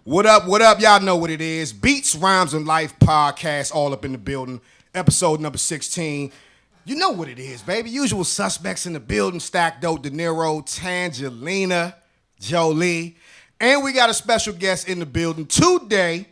What up, what up? Y'all know what it is. Beats, Rhymes, and Life podcast all up in the building. Episode number 16. You know what it is, baby. Usual suspects in the building. Stack Dope, De Niro, Tangelina, Jolie. And we got a special guest in the building today.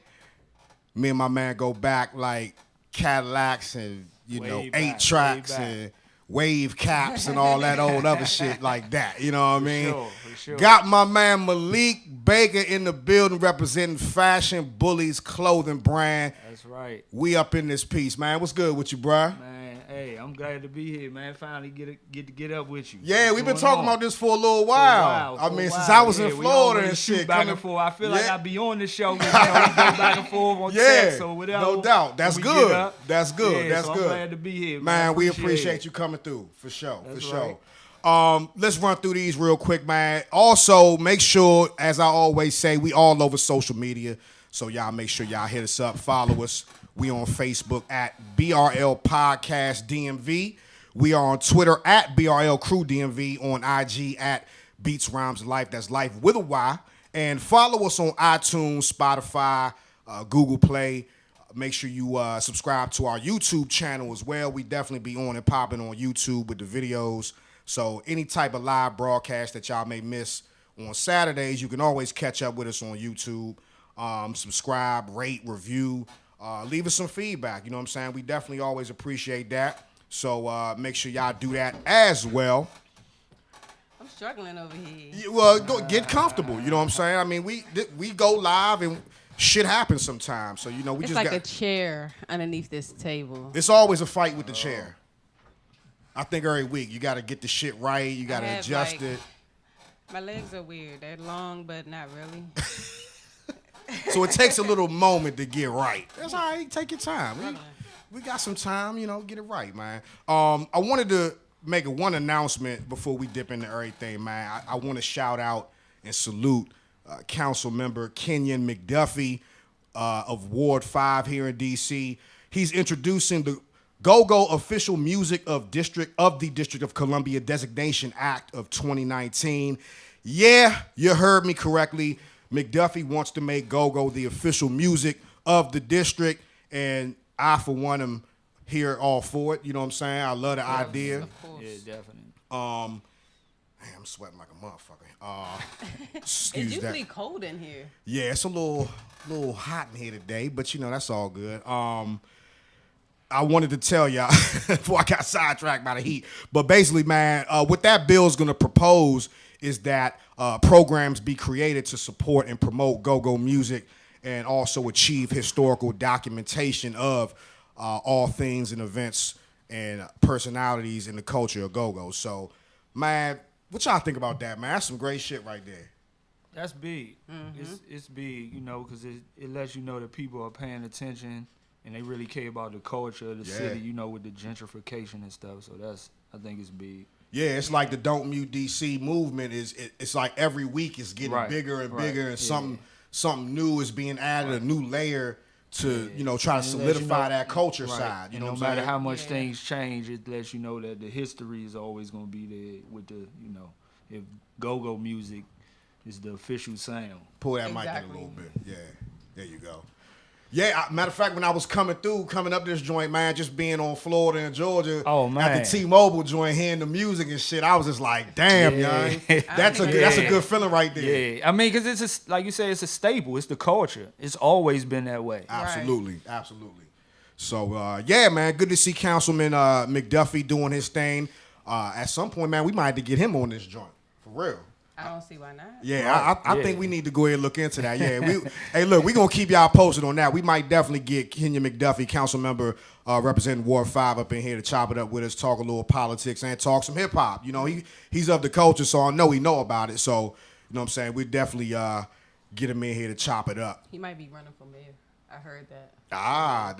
Me and my man go back like Cadillacs and, Way eight back, tracks way back. and wave caps and all that old other shit like that. You know what I mean? For sure. Got my man Malik Baker in the building representing Fashion Bullies clothing brand. That's right. We up in this piece, man. What's good with you, bruh? Man, hey, I'm glad to be here, man. Finally get up with you. Yeah, What's we've been going talking on? about this for a little while. For a while. Since I was in We Florida always and shoot shit. back and forth. I feel like I be on the show, but we go back and forth on text or whatever. No doubt. That's We good. get up. That's good. Yeah, That's so good. I'm glad to be here, Man, we Appreciate appreciate it. you coming through, for sure. That's for sure. right. Let's run through these real quick, man. Also, make sure, as I always say, we all over social media. So y'all make sure y'all hit us up, follow us. We on Facebook at BRL Podcast DMV. We are on Twitter at BRL Crew DMV, on IG at Beats Rhymes Life. That's Life with a Y. And follow us on iTunes, Spotify, Google Play. Make sure you subscribe to our YouTube channel as well. We definitely be on and popping on YouTube with the videos. So any type of live broadcast that y'all may miss on Saturdays, you can always catch up with us on YouTube. Subscribe, rate, review, leave us some feedback. You know what I'm saying? We definitely always appreciate that. So make sure y'all do that as well. I'm struggling over here. Well, get comfortable. You know what I'm saying? I mean, we go live and shit happens sometimes. So, we It's just like got... a chair underneath this table. It's always a fight with the chair. I think every week you got to get the shit right. You got to adjust it. My legs are weird. They're long, but not really. So it takes a little moment to get right. That's all right. Take your time. We got some time, get it right, man. I wanted to make one announcement before we dip into everything, man. I want to shout out and salute Council Member Kenyon McDuffie of Ward 5 here in D.C. He's introducing the Go-Go Official Music of the District of Columbia Designation Act of 2019. Yeah, you heard me correctly. McDuffie wants to make Go-Go the official music of the district, and I, for one, am here all for it. You know what I'm saying? I love the idea. Of course. Yeah, definitely. Man, I'm sweating like a motherfucker. It's Excuse usually that. cold in here. Yeah, it's a little hot in here today, but that's all good. I wanted to tell y'all before I got sidetracked by the heat, but basically, man, what that bill is going to propose is that programs be created to support and promote go-go music and also achieve historical documentation of all things and events and personalities in the culture of go-go. So, man, what y'all think about that, man? That's some great shit right there. That's big. It's big, because it lets you know that people are paying attention and they really care about the culture of the city, with the gentrification and stuff. So I think it's big. Yeah, it's like the Don't Mute DC movement it's like every week it's getting bigger and bigger, and something new is being added, a new layer to try to solidify that culture side. You know, no matter how much things change, it lets you know that the history is always going to be there with the if go-go music is the official sound. Pull that mic in a little bit. Yeah, there you go. Yeah, matter of fact, when I was coming up this joint, man, just being on Florida and Georgia, at the T-Mobile joint, hearing the music and shit, I was just like, damn, young, that's a good feeling right there. Yeah, I mean, because it's like you say, it's a staple. It's the culture. It's always been that way. Absolutely. So, yeah, man, good to see Councilman McDuffie doing his thing. At some point, man, we might have to get him on this joint, for real. I don't see why not. Yeah, I think we need to go ahead and look into that. Yeah, hey, look, we're going to keep y'all posted on that. We might definitely get Kenyon McDuffie, council member representing Ward 5, up in here to chop it up with us, talk a little politics, and talk some hip-hop. He's of the culture, so I know he know about it. So, you know what I'm saying? We definitely get him in here to chop it up. He might be running for mayor. I heard that.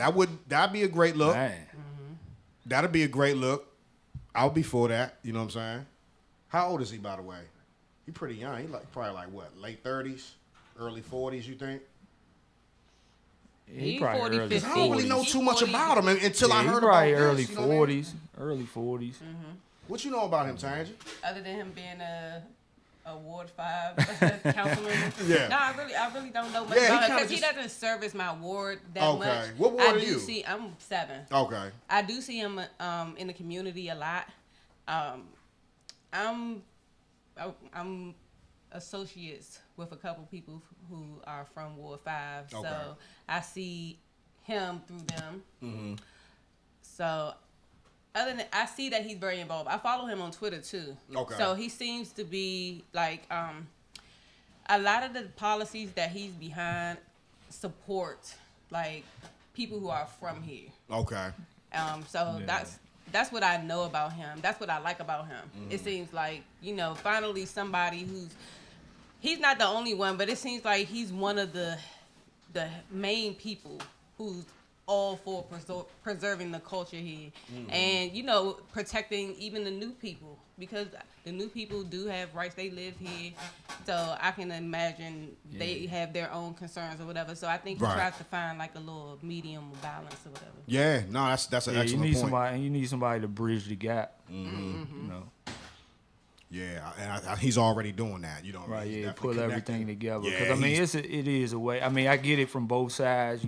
That'd be a great look. Mm-hmm. That'd be a great look. I would be for that. You know what I'm saying? How old is he, by the way? He pretty young. He probably what, late 30s, early 40s, you think? He probably 40, early 50. I don't really know too much about him until I heard probably about early this, you know what I mean? 40s, early 40s. What you know about him, Tangy? Other than him being a a Ward 5 councilman. Yeah. No, I really don't know much Yeah, about he him kinda because he doesn't service my ward that Okay. much. What ward I are do you? see. I'm 7. Okay. I do see him in the community a lot. I'm associates with a couple people who are from Ward 5, Okay. so I see him through them. Mm-hmm. So, other than I see that he's very involved. I follow him on Twitter too. Okay. So he seems to be like a lot of the policies that he's behind support like people who are from here. Okay. So that's what I know about him. That's what I like about him. It seems like, finally somebody he's not the only one, but it seems like he's one of the main people who's all for preserving the culture here and, protecting even the new people because the new people do have rights. They live here. So I can imagine they have their own concerns or whatever. So I think he tries to find like a little medium balance or whatever. Yeah, no, that's an excellent you need point. You need somebody to bridge the gap. Yeah, and he's already doing that. Right, he's yeah, definitely pull everything together. Yeah, Because it is a way. I mean, I get it from both sides.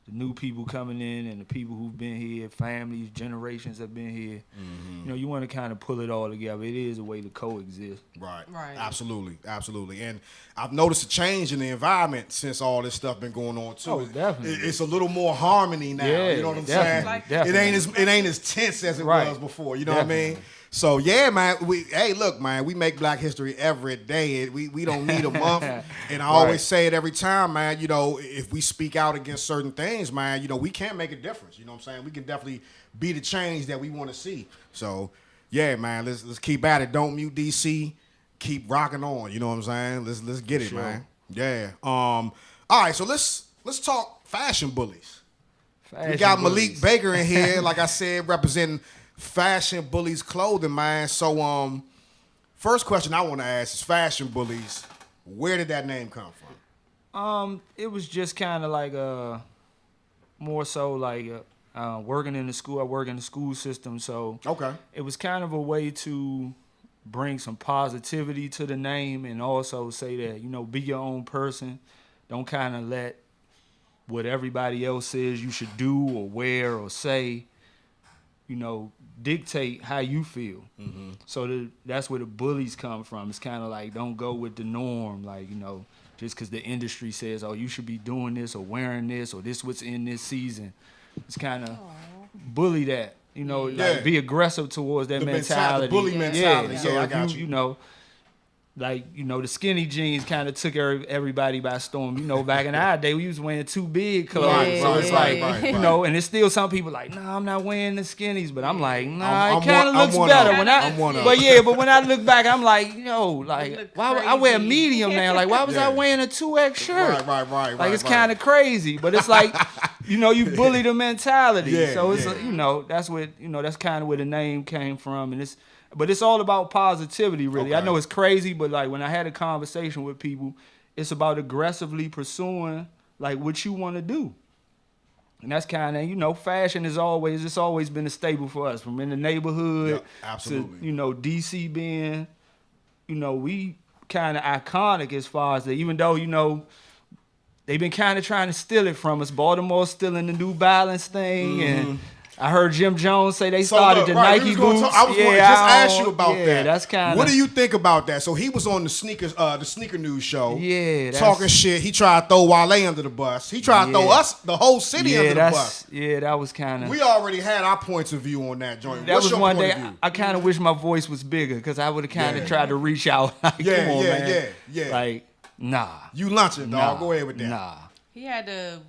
The new people coming in and the people who've been here, families, generations have been here. Mm-hmm. You want to kind of pull it all together. It is a way to coexist. Right. Absolutely. And I've noticed a change in the environment since all this stuff been going on too. Oh, definitely. It's a little more harmony now. Yeah, you know what I'm definitely, saying? definitely. It ain't as tense as it Right. was before. You know what I mean? So yeah, man. We make Black History every day. We don't need a month. And I always say it every time, man. If we speak out against certain things, man, we can make a difference. You know what I'm saying? We can definitely be the change that we want to see. So yeah, man. Let's keep at it. Don't mute DC. Keep rocking on. You know what I'm saying? Let's get it, man. Yeah. All right. So let's talk fashion bullies. We got Malik Baker in here, like I said, representing Fashion Bullies Clothing, man. So, first question I want to ask is Fashion Bullies. Where did that name come from? It was just kind of like more so like working in the school. I work in the school system, so it was kind of a way to bring some positivity to the name and also say that be your own person. Don't kind of let what everybody else says you should do or wear or say, dictate how you feel. Mm-hmm. So that's where the bullies come from. It's kind of like don't go with the norm, like, just because the industry says, oh, you should be doing this or wearing this or this what's in this season. It's kind of bully that, like be aggressive towards that mentality. The bully mentality. Yeah, so I got you. The skinny jeans kind of took everybody by storm. Back in our day, we was wearing too big clothes. So it's and it's still some people like, nah, I'm not wearing the skinnies. But I'm like, nah, it kind of looks better. But when I look back, I'm like, why I wear a medium now? Like, why was I wearing a 2X shirt? Right. Like, it's kind of crazy. But it's like, you bully the mentality. Yeah, so it's, that's what, that's kind of where the name came from. But it's all about positivity, really. Okay. I know it's crazy, but like when I had a conversation with people, it's about aggressively pursuing like what you want to do. And that's kind of, fashion it's always been a staple for us, from in the neighborhood to, DC being, we kind of iconic as far as that, even though, they've been kind of trying to steal it from us. Baltimore's stealing the New Balance thing, and I heard Jim Jones say they started the Nike boots. I was going to just ask you about that. That's kind of. What do you think about that? So he was on the sneaker news show. Yeah, talking shit. He tried to throw Wale under the bus. He tried to throw us, the whole city, under the bus. Yeah, that was kind of. We already had our points of view on that joint. That What's was your one point day. of view? I kind of wish my voice was bigger because I would have kind of tried to reach out. Like, come on, man. Yeah. Like, nah. You lunching, dog. Go ahead with that. Nah. He had to,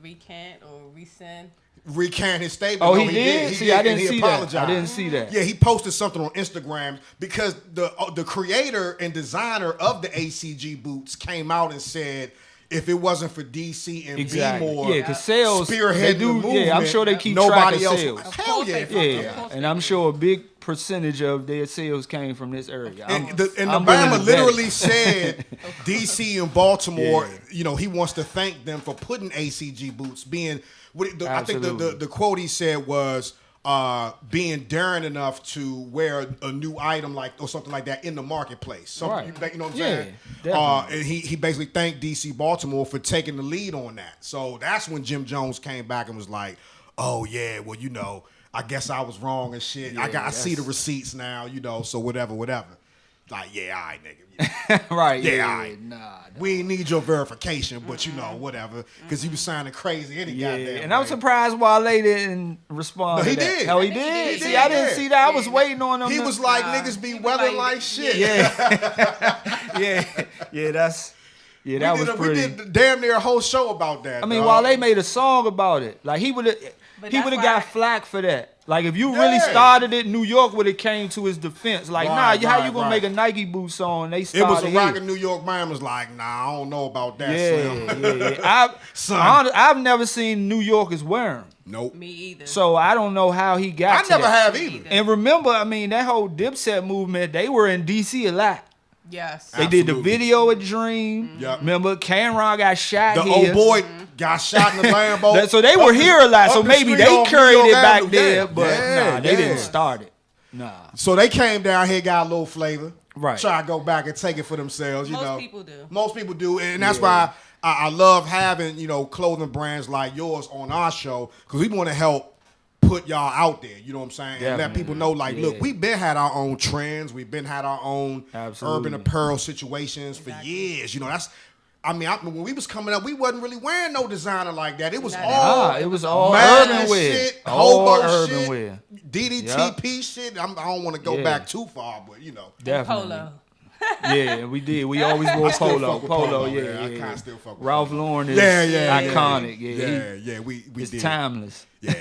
recant or rescind? Recant his statement. Oh, he did? He I didn't he see apologized. that. I didn't see that. Yeah, he posted something on Instagram because the creator and designer of the ACG boots came out and said, if it wasn't for DC and B-More, because sales spearhead the movement, yeah, I'm sure they keep nobody track of else. sales. Hell yeah, yeah, and I'm sure a big percentage of their sales came from this area. And Obama literally said DC and Baltimore, he wants to thank them for putting ACG boots being. I think the quote he said was, being daring enough to wear a new item or something like that in the marketplace. So, Right. You know what I'm Yeah, saying? definitely. And he basically thanked DC Baltimore for taking the lead on that. So that's when Jim Jones came back and was like, oh yeah, well, I guess I was wrong and shit. Yeah, I see the receipts now, so whatever. Like, yeah, all right, nigga. Right. Yeah, Yeah. all right. Nah. We ain't need your verification, but whatever. Because he was sounding crazy any Yeah, goddamn and I'm way. surprised Wale didn't respond. No, he to that. did. Oh, he He did. did. See, I didn't Yeah. see that. I was waiting on him. He to- was like, Nah, niggas be he was weathering like- like shit. Yeah, that was pretty. We did damn near a whole show about that. I mean, dog. Wale made a song about it. Like he would have But got that's why- flack for that. Like if you really Yeah. started it, New York would have came to his defense. Like, Right, how you right, gonna right. make a Nike boot song? They It started was a here. rockin' New York man was like, nah, I don't know about that, Slim. Yeah. Son. I've never seen New Yorkers wear them, Nope. Me either. so I don't know how he got. I to never that. have Me either. either. And remember, I mean, that whole Dipset movement, they were in DC a lot. Yes. They did the Absolutely. video of Dream. Yep. Remember, Cameron got shot The here. old boy got shot in the Lambo. So they were here a lot. So up the maybe street they on carried New it York back Avenue. there, Yeah, but yeah, they yeah. didn't start it. Nah. So they came down here, got a little flavor. Right. Try to go back and take it for themselves, Most people do. Most people do. And that's why I love having, clothing brands like yours on our show, because we want to help put y'all out there, you know what I'm saying? And let Definitely. people know, like, look, Yeah. we've been had our own trends. We've been had our own Absolutely. urban apparel situations for years. When we was coming up, we wasn't really wearing no designer like that. It was Nah, all it was all Madden urban wear. shit, All hobo urban shit, wear. DDTP shit. I don't want to go Yeah. back too far, but Definitely. Polo. Yeah, we did. We always wore still polo. fuck with Polo, Polo, yeah, man. I yeah. kinda still fuck with Ralph Polo. Lauren is Yeah. iconic. Yeah, we it's did. timeless. Yeah,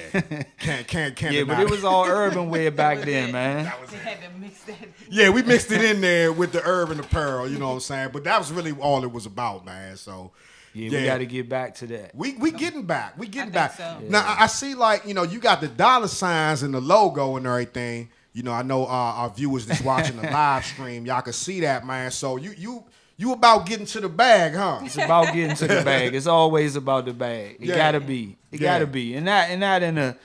can't Yeah, but deny it was all urban wear back then, man. They had to mix that. Yeah, we mixed it in there with the urban apparel, you know what I'm saying? But that was really all it was about, man. So Yeah, we got to get back to that. we getting back. We getting I back. think so. Now I see you got the dollar signs and the logo and everything. I know our viewers that's watching the live stream, y'all can see that, man. So you about getting to the bag, huh? It's about getting to the bag. It's always about the bag. It Yeah. gotta be. It Yeah. gotta be. And not in a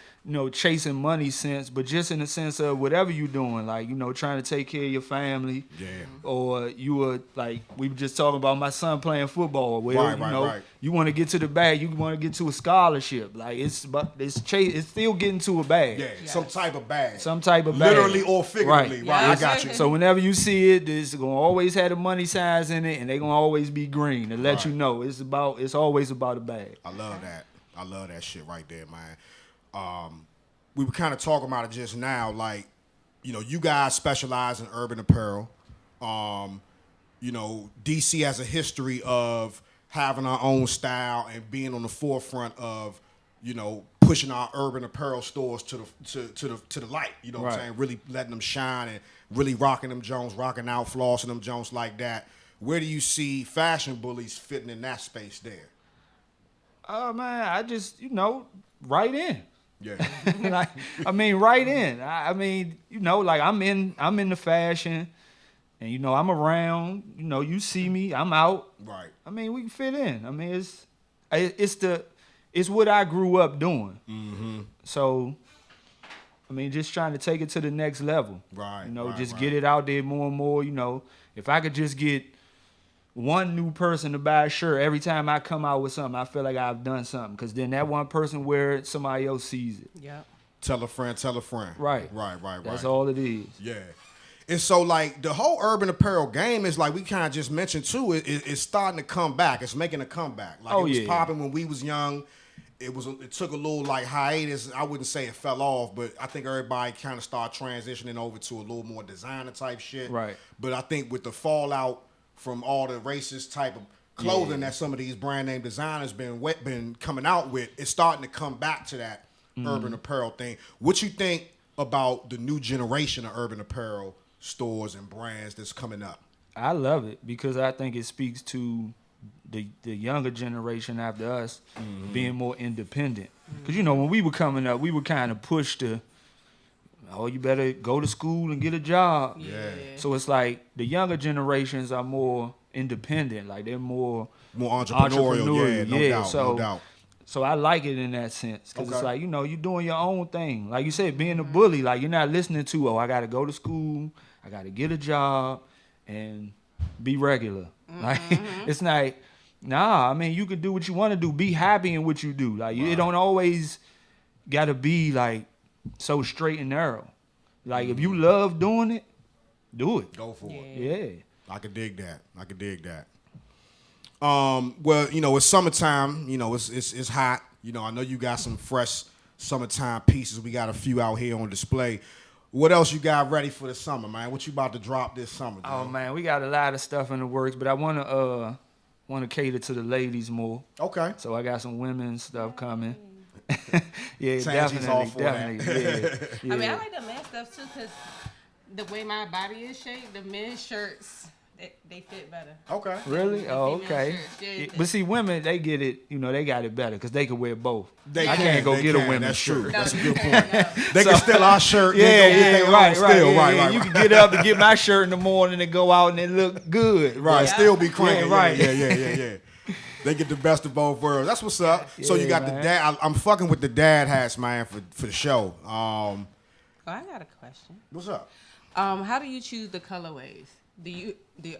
chasing money sense, but just in the sense of whatever you're doing, like, trying to take care of your family. Yeah. Or you were like we were just talking about my son playing football. Where Right. you want to get to the bag, you want to get to a scholarship. Like it's still getting to a bag. Yeah, some type of bag. Some type of bag. Literally or figuratively. Right. Right, I Yeah. got you. So whenever you see it, it's gonna always have the money signs in it, and they're gonna always be green to let Right. you know it's always about a bag. I love that. I love that shit right there, man. We were kind of talking about it just now. Like, you guys specialize in urban apparel. DC has a history of having our own style and being on the forefront of, pushing our urban apparel stores to the light. You know what I'm Right. saying? Really letting them shine and really rocking them Jones, rocking out, flossing them Jones like that. Where do you see Fashion Bullies fitting in that space there? Oh man, I just right in. Yeah. Right in. Like I'm in the fashion, and I'm around. You see me, I'm out. Right. We can fit in. It's what I grew up doing. Mm-hmm. So, just trying to take it to the next level. Right, Just right. get it out there more and more. If I could just get one new person to buy a shirt every time I come out with something, I feel like I've done something. Because then that one person wear it, somebody else sees it. Yep. Tell a friend. Right. That's all it is. Yeah. And so, like, the whole urban apparel game is, like we kind of just mentioned, too, it's starting to come back. It's making a comeback. Like, it was popping when we was young. It took a little, like, hiatus. I wouldn't say it fell off, but I think everybody kind of started transitioning over to a little more designer type shit. Right. But I think with the fallout from all the racist type of clothing that some of these brand name designers been coming out with, it's starting to come back to that urban apparel thing. What you think about the new generation of urban apparel stores and brands that's coming up? I love it because I think it speaks to the younger generation after us being more independent. Because, when we were coming up, we were kind of pushed to, you better go to school and get a job. Yeah. So it's like the younger generations are more independent. Like they're more More entrepreneurial. Yeah, no doubt. So I like it in that sense because it's Okay. like, you know, you're doing your own thing. Like you said, being a bully, like you're not listening to, oh, I got to go to school, I got to get a job, and be regular. Like it's like, nah. I mean, you can do what you want to do. Be happy in what you do. Like it don't always got to be like so straight and narrow. Like if you love doing it, do it. Go for it. Yeah. I could dig that. Well, you know, it's summertime. You know, it's hot. You know, I know you got some fresh summertime pieces. We got a few out here on display. What else you got ready for the summer, man? What you about to drop this summer, dude? Oh man, we got a lot of stuff in the works, but I wanna cater to the ladies more. Okay. So I got some women's stuff coming. Yeah, Tangi's all for definitely. Yeah. I mean, I like the men's stuff too because the way my body is shaped, the men's shirts they fit better. Okay. Really? Oh, female okay. shirts, yeah. But see, women, they get it. You know, they got it better because they can wear both. They I can, can't go they get a can. women's That's true. shirt. That's a good point. They can steal our shirt. Yeah, they go get their own right. still. Yeah, Right. yeah. You can get up and get my shirt in the morning and go out and it look good. Right. Yeah. Still be cranking. Yeah, right. Yeah. They get the best of both worlds. That's what's up. So you Yeah, got man. the dad. I'm fucking with the dad hats, man, for the show. Oh, I got a question. What's up? How do you choose the colorways?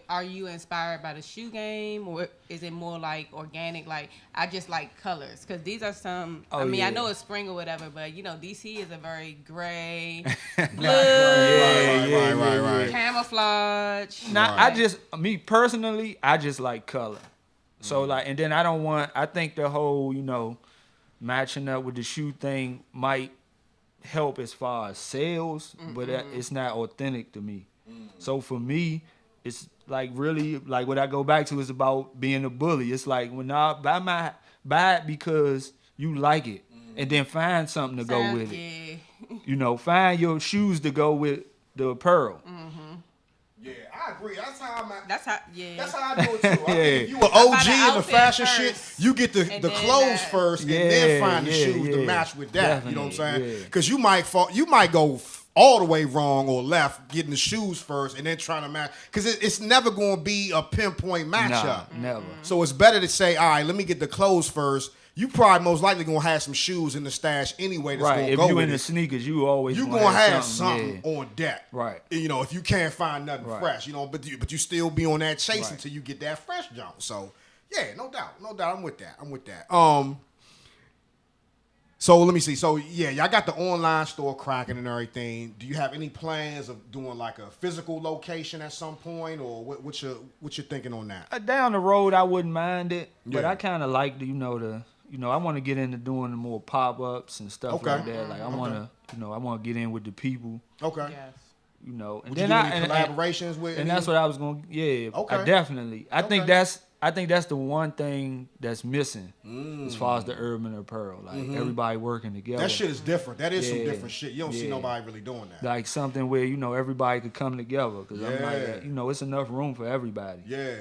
Are you inspired by the shoe game, or is it more like organic? Like I just like colors because these are some. Oh, I mean, yeah. I know it's spring or whatever, but you know, DC is a very gray, blue, Right. camouflage. Now, Right. me personally, I just like color. So like, and then I think the whole, you know, matching up with the shoe thing might help as far as sales, but it's not authentic to me. So for me, it's like really like what I go back to is about being a bully. It's like when I buy it because you like it, and then find something to go with it. Yeah. You know, find your shoes to go with the apparel. Yeah, I agree. That's how I'm at. That's how. Yeah. That's how I do it too. I think Yeah. if you an OG in the outfit fashion first, shit, you get the and the then clothes that. first, and then Yeah, find the yeah, shoes to yeah. match with that. You know what I'm Definitely, saying? yeah. Because you might go all the way wrong or left, getting the shoes first, and then trying to match. Because it's never going to be a pinpoint matchup. Nah, never. So it's better to say, all right, let me get the clothes first. You probably most likely gonna have some shoes in the stash anyway. That's Right. gonna If go you with in the it. sneakers, you always You gonna gonna have something. something on deck, Right. You know, if you can't find nothing Right. fresh, you know, but you still be on that chase Right. until you get that fresh jump. So yeah, no doubt. I'm with that. So let me see. So yeah, y'all got the online store cracking and everything. Do you have any plans of doing like a physical location at some point, or what you thinking on that? Down the road, I wouldn't mind it, but Yeah. I kind of like I want to get into doing the more pop-ups and stuff Okay. like that. Like I want to get in with the people, Okay. Yes. you know. And Would you then do any collaborations with? and that's what I was going to, yeah, Okay. I definitely. I think Okay. that's the one thing that's missing as far as the urban apparel. Like everybody working together. That shit is different. That is some Yeah. different shit. You don't see Yeah. nobody really doing that. Like something where, everybody could come together. Because I'm Yeah. like, it's enough room for everybody. Yeah.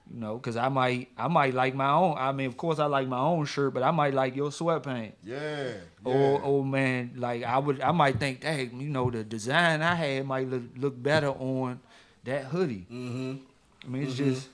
Because I might like my own. I mean, of course, I like my own shirt, but I might like your sweatpants. Yeah. Or man, like I might think, hey, the design I had might look better on that hoodie. Mm-hmm. I mean, it's just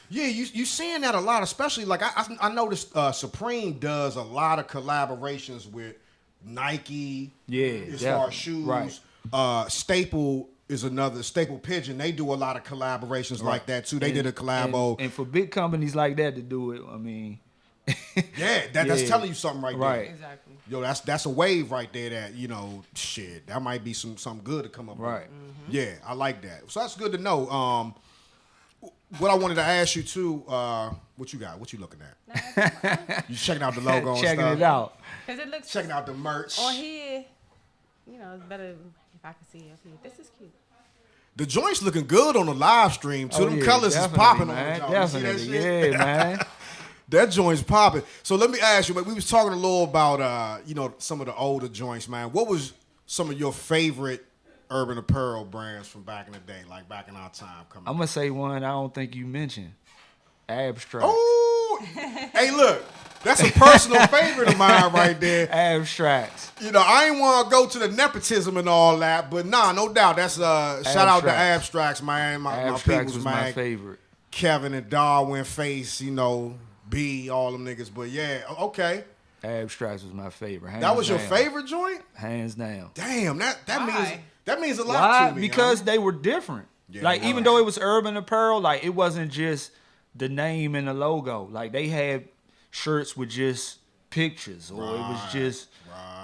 Yeah, you seeing that a lot, especially like I noticed Supreme does a lot of collaborations with Nike. Yeah, as far definitely. as shoes. Right. Staple is another Staple Pigeon. They do a lot of collaborations like that too. They did a collabo. and for big companies like that to do it, I mean, yeah, that's Yeah. telling you something right there. Right. Exactly. Yo, that's a wave right there that, shit, that might be something good to come up with. Right. Yeah, I like that. So that's good to know. What I wanted to ask you too, what you got? What you looking at? You checking out the logo and checking stuff? it out. Because it looks Checking out the merch. on here. It's better if I can see it up here. This is cute. The joints looking good on the live stream too. Oh, Them yeah, colors is definitely, popping man. on the joint. You see that Definitely, shit? yeah, man. That joint's popping. So let me ask you, man, we was talking a little about some of the older joints, man. What was some of your favorite urban apparel brands from back in the day, like back in our time coming I'm up? gonna say one I don't think you mentioned. Abstract. Oh, hey, look, that's a personal favorite of mine right there. Abstracts. I ain't want to go to the nepotism and all that, but no doubt. That's shout out to Abstracts, man. My Abstracts peoples, was man. my favorite. Kevin and Darwin Face, B, all them niggas. But yeah, okay. Abstracts was my favorite. Hands That was your down. favorite joint? Hands down. Damn, Why? that means a lot Why? to me. Because they were different. Yeah, like they even were. though it was urban apparel, like it wasn't just the name and the logo. Like they had shirts with just pictures, or it was just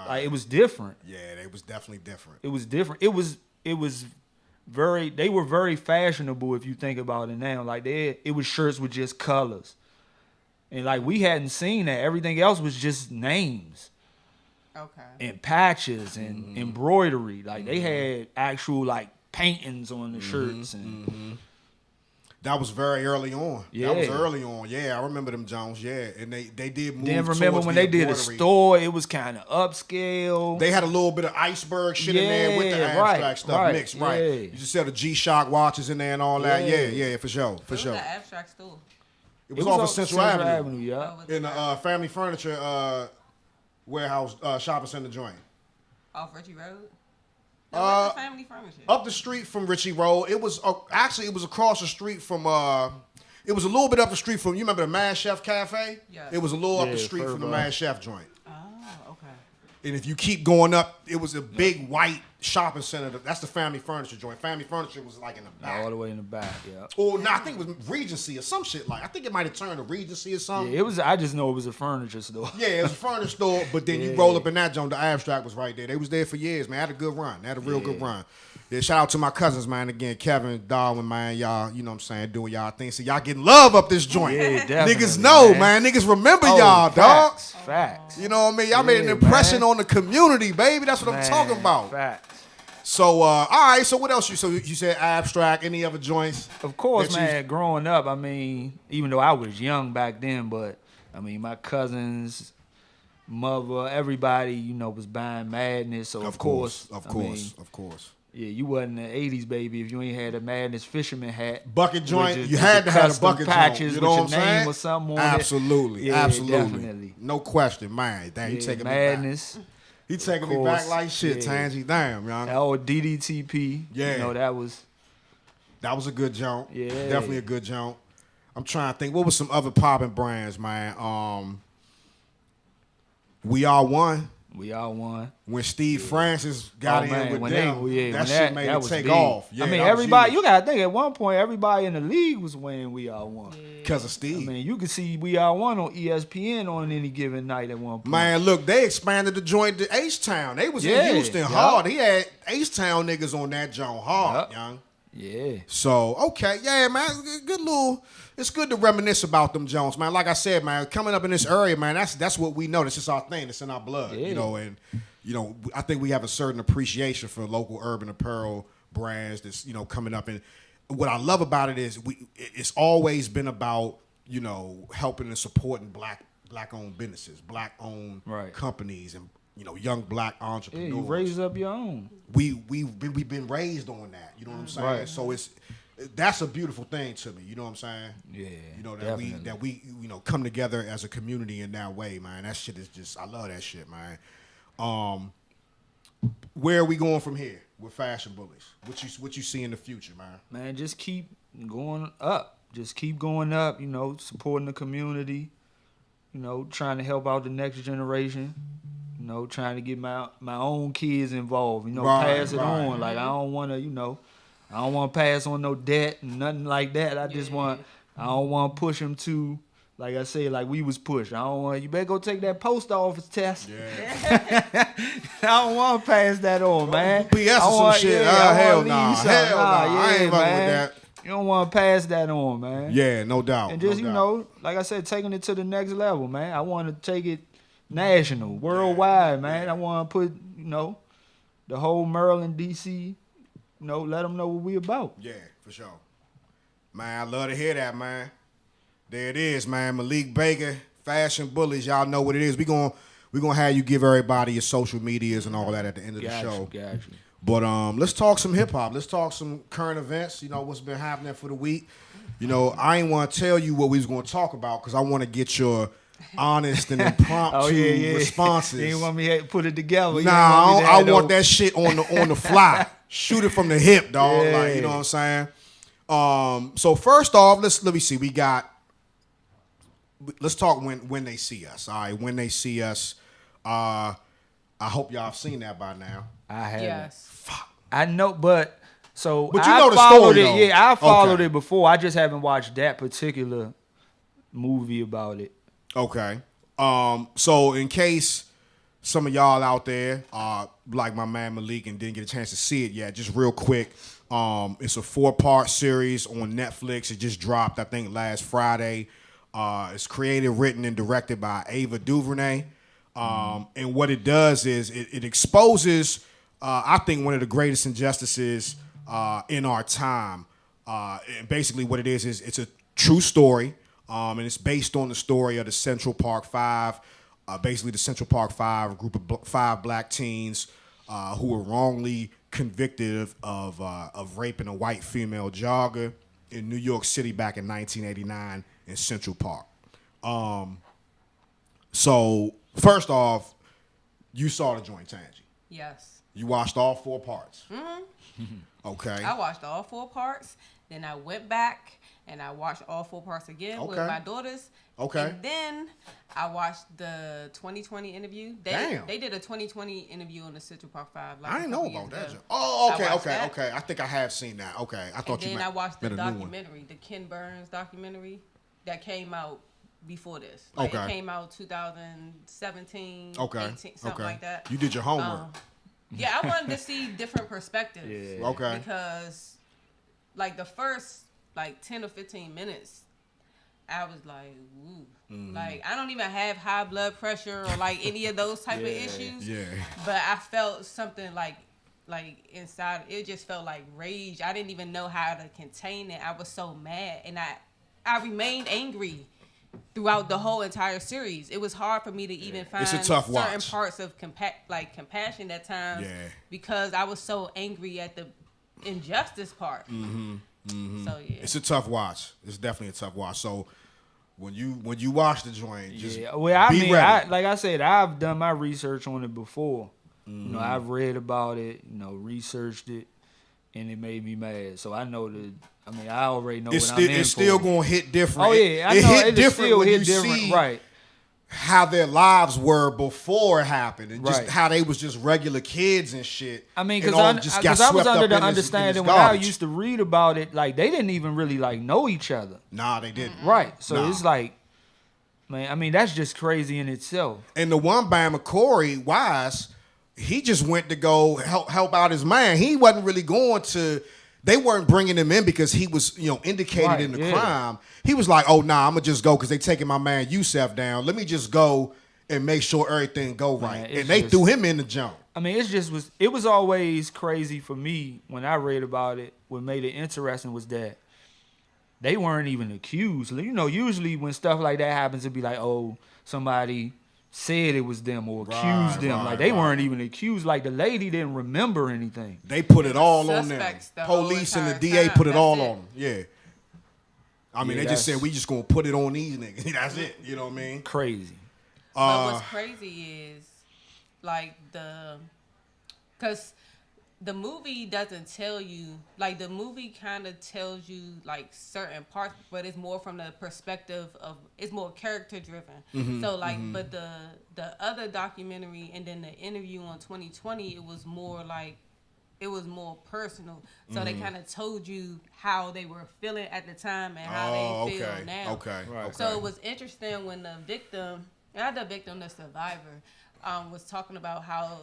like it was different. Yeah, they was definitely different. It was different. It was very. They were very fashionable if you think about it now. Like it was shirts with just colors, and like we hadn't seen that. Everything else was just names. Okay. And patches and embroidery. Like they had actual like paintings on the shirts and That was very early on. Yeah. That was early on. Yeah, I remember them Jones. Yeah, and they did move. then remember towards when the they did a embroidery. store, it was kind of upscale. They had a little bit of iceberg shit in there with the Yeah, abstract right, stuff right, mixed. Right. yeah. You just said the G-Shock watches in there and all that. Yeah. Yeah, for sure, for It was sure. an abstract store. It was off of Central Avenue. Yeah. In the family furniture warehouse shopping center joint. Off Richie Road. No, where's the family furniture? Up the street from Richie Road. It was actually it was across the street from it was a little bit up the street from, you remember the Mad Chef Cafe? Yeah. It was a little up Yeah, the street from the further up. Mad Chef joint. Oh, okay. And if you keep going up, it was a big white shopping center. That's the family furniture joint. Family furniture was like in the back. All the way in the back, yeah. Or no, I think it was Regency or some shit like. I think it might have turned to Regency or something. Yeah, it was. I just know it was a furniture store. Yeah, it was a furniture store, but then you Yeah. roll up in that joint, the abstract was right there. They was there for years, man. Had a good run. Had a real good run. Yeah, shout out to my cousins, man. Again, Kevin, Darwin, man. Y'all, you know what I'm saying, doing y'all thing. So y'all getting love up this joint. Yeah, definitely, Niggas know, man. Niggas remember y'all, dog. Facts. You know what I mean? Y'all made an Yeah, impression man. on the community, baby. That's what I'm talking about. Facts. So, all right. So what else you said abstract? Any other joints? Of course, that you- man. Growing up, I mean, even though I was young back then, but I mean, my cousins, mother, everybody, you know, was buying Madness. So of course, I mean, of course. yeah, you wasn't in the '80s, baby, if you ain't had a Madness fisherman hat, Bucket joint. with You the had to have a custom bucket patches joint. You know with what your I'm name saying? or something on Absolutely, it. Yeah, absolutely. definitely. No question, man. Damn, you Yeah, taking Madness. me back. He taking me course, back like shit, yeah. Tangy. Damn, young. Oh, DDTP. Yeah. You know, that was. That was a good jump. Yeah. Definitely a good jump. I'm trying to think. What was some other popping brands, man? We Are One. We all won. When Steve Francis got in with when them, when that shit made it was take big. off. Yeah, I mean, that was everybody. huge. You gotta think. At one point, everybody in the league was winning. We all won. Because of Steve. I mean, you could see We All One on ESPN on any given night at one point. Man, look, they expanded the joint to H-Town. They was Yeah, in Houston yeah. hard. He had H-Town niggas on that joint hard, Yep. young. Yeah. So, okay, yeah, man, good little. It's good to reminisce about them Jones, man. Like I said, man, coming up in this area, man, that's what we know. That's just our thing. It's in our blood, Yeah. you know. And you know, I think we have a certain appreciation for local urban apparel brands that's, you know, coming up. And what I love about it is it's always been about, you know, helping and supporting black-owned businesses, black-owned Right. companies, and, you know, young black Yeah, entrepreneurs. you raise up your own. We've been raised on that. You know what I'm saying? Right. So that's a beautiful thing to me. You know what I'm saying? Yeah, You know definitely. that we you know come together as a community in that way, man. That shit is just, I love that shit, man. Where are we going from here with Fashion Bullies? What you see in the future, man? Man, just keep going up. Just keep going up, you know, supporting the community, you know, trying to help out the next generation, you know, trying to get my own kids involved, you know, Right, pass it right. on. Like, I don't want to, you know, I don't want to pass on no debt and nothing like that. I don't want to push them to, like I said, like we was pushed. I don't want, you better go take that post office test. Yeah. I don't want to pass that on, man. BS I or some want- shit. yeah, I Hell wanna nah. leave something. Hell nah. I ain't fucking with man. that. You don't want to pass that on, man. Yeah, no doubt. And just, no you doubt. know, like I said, taking it to the next level, man. I want to take it national, worldwide, man. I want to put, you know, the whole Maryland, D.C., you know, let them know what we about. Yeah, for sure. Man, I love to hear that, man. There it is, man. Malik Baker, Fashion Bullies. Y'all know what it is. We gonna have you give everybody your social medias and all that at the end of the show. Got you. But let's talk some hip hop. Let's talk some current events. You know what's been happening for the week. You know, I ain't want to tell you what we was gonna talk about because I want to get your honest and impromptu responses. You ain't want me to put it together. You Nah, ain't want me to I have want no- that shit on the fly. Shoot it from the hip, dog. Yeah. Like, you know what I'm saying? So first off, let me see. We got let's talk when they see us. All right, when they see us, I hope y'all have seen that by now. I haven't. Yes. Fuck. I know, but you I know the followed story, it. though. Yeah, I followed Okay. it before. I just haven't watched that particular movie about it. Okay. So in case some of y'all out there, like my man Malik, and didn't get a chance to see it yet, just real quick, it's a 4-part series on Netflix. It just dropped, I think, last Friday. It's created, written, and directed by Ava DuVernay. And what it does is it exposes, I think, one of the greatest injustices in our time. And basically what it is it's a true story, and it's based on the story of the Central Park Five. Basically, the Central Park Five, a group of 5 black teens who were wrongly convicted of raping a white female jogger in New York City back in 1989 in Central Park. So first off, you saw the joint, Tangi. Yes. You watched all 4 parts. Mm-hmm. Okay. I watched all 4 parts. Then I went back and I watched all 4 parts again with my daughters. Okay. And then I watched the 2020 interview. They did a 2020 interview on the Central Park 5. Like I didn't know about that. ago. Oh, I watched that. okay. I think I have seen that. Okay. I thought And you then I watched the meant a new one. documentary, the Ken Burns documentary that came out before this. Like Okay. It came out 2017, Okay. 18, something Okay. like that. You did your homework. Yeah, I wanted to see different perspectives. Yeah. Okay. Because, like, the first, 10 or 15 minutes, I was like, ooh. Mm-hmm. Like, I don't even have high blood pressure or, any of those type of issues. Yeah. But I felt something, like inside, it just felt like rage. I didn't even know how to contain it. I was so mad. And I remained angry throughout the whole entire series. It was hard for me to even find It's a tough certain watch. parts of compassion at times because I was so angry at the injustice part. So yeah, It's a tough watch. It's definitely a tough watch. So when you watch the joint, just ready. ready. Like I said, I've done my research on it before. You know, I've read about it. Researched it, and it made me mad. So I know that. I mean, I already know what I'm in for. It's still gonna hit different. Oh yeah, I know hit different still when hit you different. see Right. how their lives were before it happened, and just Right. how they was just regular kids and shit. I mean, and because all just got I was swept under up the in this understanding when garbage. I used to read about it, like they didn't even really know each other. Nah, they didn't. Right. So Nah. it's like, man, I mean, that's just crazy in itself. And the one Bama Corey Wise, he just went to go help out his man. He wasn't really going to. They weren't bringing him in because he was, indicated Right, in the yeah. crime. He was like, "Oh, nah, I'm gonna just go because they taking my man Yusef down. Let me just go and make sure everything go right." it's And they just- threw him in the jump. I mean, it was always crazy for me when I read about it. What made it interesting was that they weren't even accused. Usually when stuff like that happens, it'd be like, oh, somebody said it was them or accused them. Like they weren't even accused. Like the lady didn't remember anything. They put it all on them. Suspects the whole Police and the entire DA time. put it That's all it. on them. Yeah. I mean, Yeah, they just that's- said we just gonna put it on these niggas. That's it. You know what I mean? Crazy. But what's crazy is because the movie doesn't tell you, the movie kind of tells you certain parts, but it's more from the perspective of, it's more character driven. So but the other documentary and then the interview on 2020, it was more personal. So they kind of told you how they were feeling at the time and how they feel now. Okay. Right. So it was interesting when the victim, the survivor, was talking about how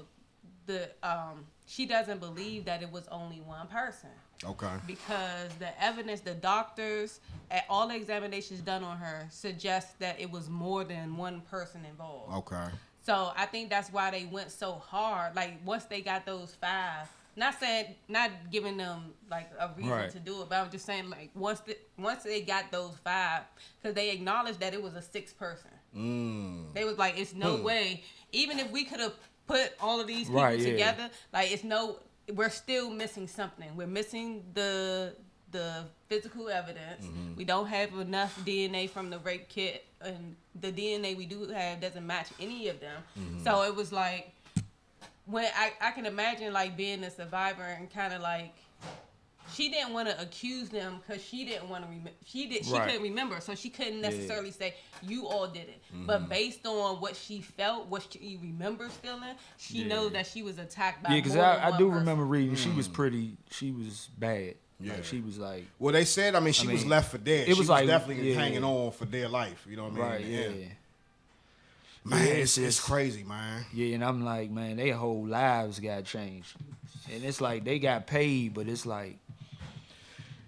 she doesn't believe that it was only one person. Okay. Because the evidence, the doctors, at all the examinations done on her suggest that it was more than one person involved. Okay. So I think that's why they went so hard. Once they got those 5, not giving them a reason Right. to do it, but I'm just saying once they got those 5, because they acknowledged that it was a 6th person. They was like, it's no way, even if we could have put all of these people Right, yeah. together, we're still missing something. We're missing the physical evidence. We don't have enough DNA from the rape kit, and the DNA we do have doesn't match any of them. So it was when I can imagine being a survivor and kind of she didn't want to accuse them because she didn't want to remember. She couldn't remember, so she couldn't necessarily say you all did it. But based on what she felt, what she remembers feeling, she knows that she was attacked by. Yeah, because I do remember reading. She was bad. Yeah, like, she was like. Well, they said. I mean, she was left for dead. She was like definitely hanging on for dear life. You know what I mean? Right. Yeah. Man, it's crazy, man. Yeah, and I'm like, man, their whole lives got changed, and it's like they got paid, but it's like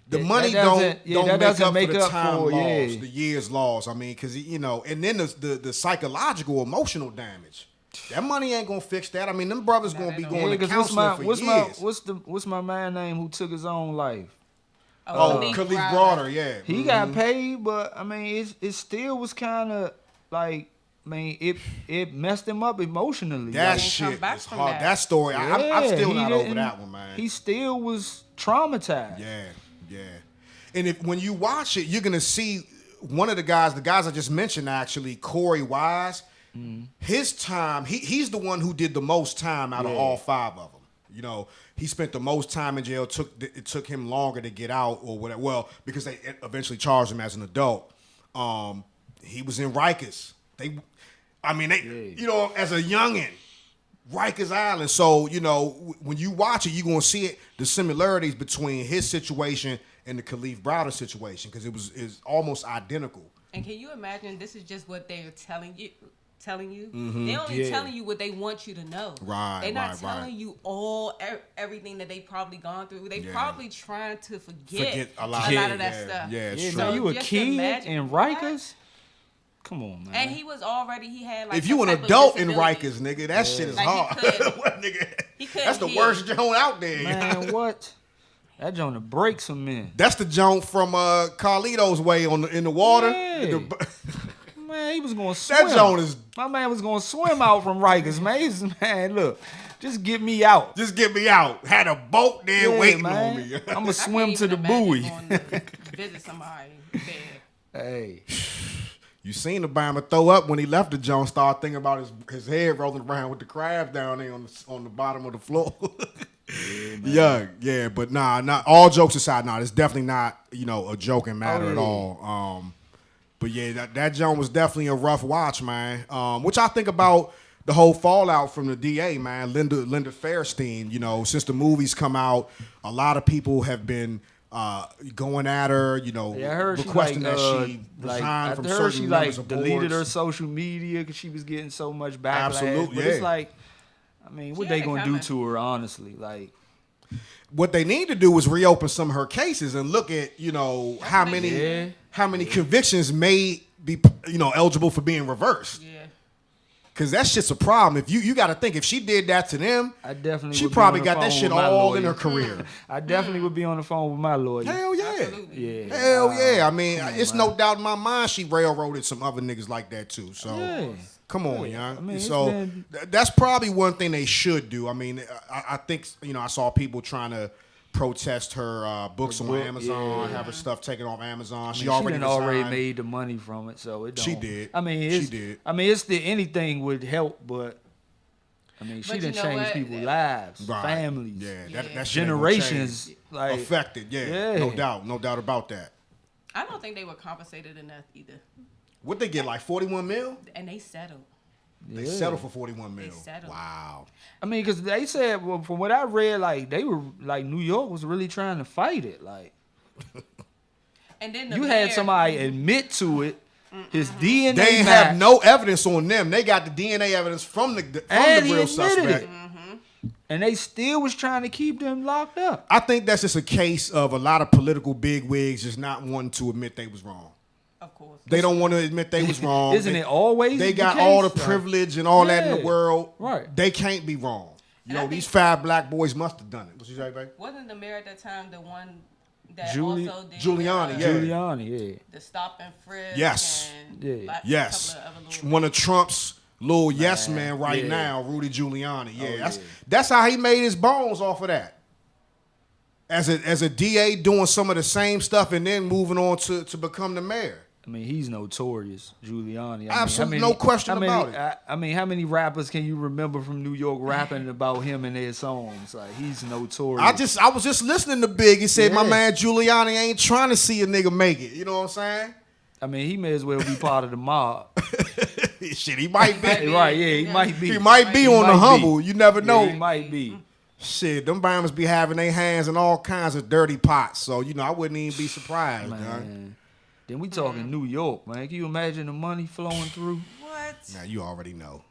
the money don't make up for the time lost, the years lost. I mean, because and then the psychological, emotional damage. That money ain't gonna fix that. I mean, them brothers gonna be going to counseling for years. What's my man name who took his own life? Khalif Broader, yeah. He got paid, but I mean, it still was kind of like. I mean, it messed him up emotionally. That shit is hard. That story, I'm still not over that one, man. He still was traumatized. Yeah. And when you watch it, you're gonna see one of the guys I just mentioned, actually, Corey Wise. His time, he's the one who did the most time out of all 5 of them. He spent the most time in jail. It took him longer to get out or whatever. Well, because they eventually charged him as an adult. He was in Rikers. As a youngin', Rikers Island. So, when you watch it, you're going to see it, the similarities between his situation and the Khalif Browder situation, because it's almost identical. And can you imagine, this is just what they're telling you? They're only telling you what they want you to know. Right. They're not telling you everything that they've probably gone through. They probably trying to forget a lot of that stuff. Yeah, it's true. So you a kid in Rikers? Come on, man. And he had like. If you an adult in Rikers, nigga, that shit is hard. That's the worst joint out there. Man, what? That joint to break some men. That's the joint from Carlito's Way in the water. Yeah. Man, he was going to swim. That joint is. My man was going to swim out from Rikers, man. Man, look. Just get me out. Had a boat there waiting on me. I'm going to swim to the buoy. Visit somebody there. Hey. You seen Obama throw up when he left the joint, start thinking about his head rolling around with the crabs down there on the bottom of the floor. Yeah, but not all jokes aside, it's definitely not, a joking matter at all. But yeah, that joint was definitely a rough watch, man. Which I think about the whole fallout from the DA, man, Linda Fairstein. Since the movies come out, a lot of people have been going at her, requesting that she resign from certain members of boards. Deleted her social media because she was getting so much backlash. Absolutely, but it's like, I mean, what they gonna do to her, honestly? Like, what they need to do is reopen some of her cases and look at, how many convictions may be, eligible for being reversed. Yeah. Cause that shit's a problem. If you got to think, if she did that to them, she probably got that shit all in her career. I definitely would be on the phone with my lawyer. Hell yeah, absolutely. Hell yeah. I mean, it's no doubt in my mind she railroaded some other niggas like that too. So come on, young. I mean, that's probably one thing they should do. I mean, I think I saw people trying to protest her books on Amazon, have her stuff taken off Amazon. She already made the money from it, so it don't. She did. I mean, she did. I mean, anything would help, but I mean, she done changed people's lives, families, that generations, like affected. Yeah, no doubt about that. I don't think they were compensated enough either. What they get, like 41 mil? And they settled. They settled for 41 mil. They settled. Wow. I mean, because they said, well, from what I read, like they were like New York was really trying to fight it, like. And then you had somebody admit to it. His DNA. They have no evidence on them. They got the DNA evidence from the real suspect. And they still was trying to keep them locked up. I think that's just a case of a lot of political bigwigs just not wanting to admit they was wrong. Of course. They don't want to admit they was wrong. Isn't it always They got all the privilege and all that in the world. Right. They can't be wrong. These 5 black boys must have done it. What you say, babe? Wasn't the mayor at that time the one that also did Giuliani, the stop and frisk? Yes. And yes. One of Trump's little yes man now, Rudy Giuliani. Yeah. That's how he made his bones off of that. As a DA doing some of the same stuff and then moving on to become the mayor. I mean, he's notorious, Giuliani. Absolutely, no question about it. I mean, how many rappers can you remember from New York rapping about him and their songs? Like, he's notorious. I was just listening to Big. He said, my man Giuliani ain't trying to see a nigga make it. You know what I'm saying? I mean, he may as well be part of the mob. Shit, he might be. Right, yeah, he might be. He might be on the humble. You never know. Yeah, he might be. Shit, them Bama's be having their hands in all kinds of dirty pots. So, I wouldn't even be surprised, man. Then we talking New York, man. Can you imagine the money flowing through? What? Now, you already know.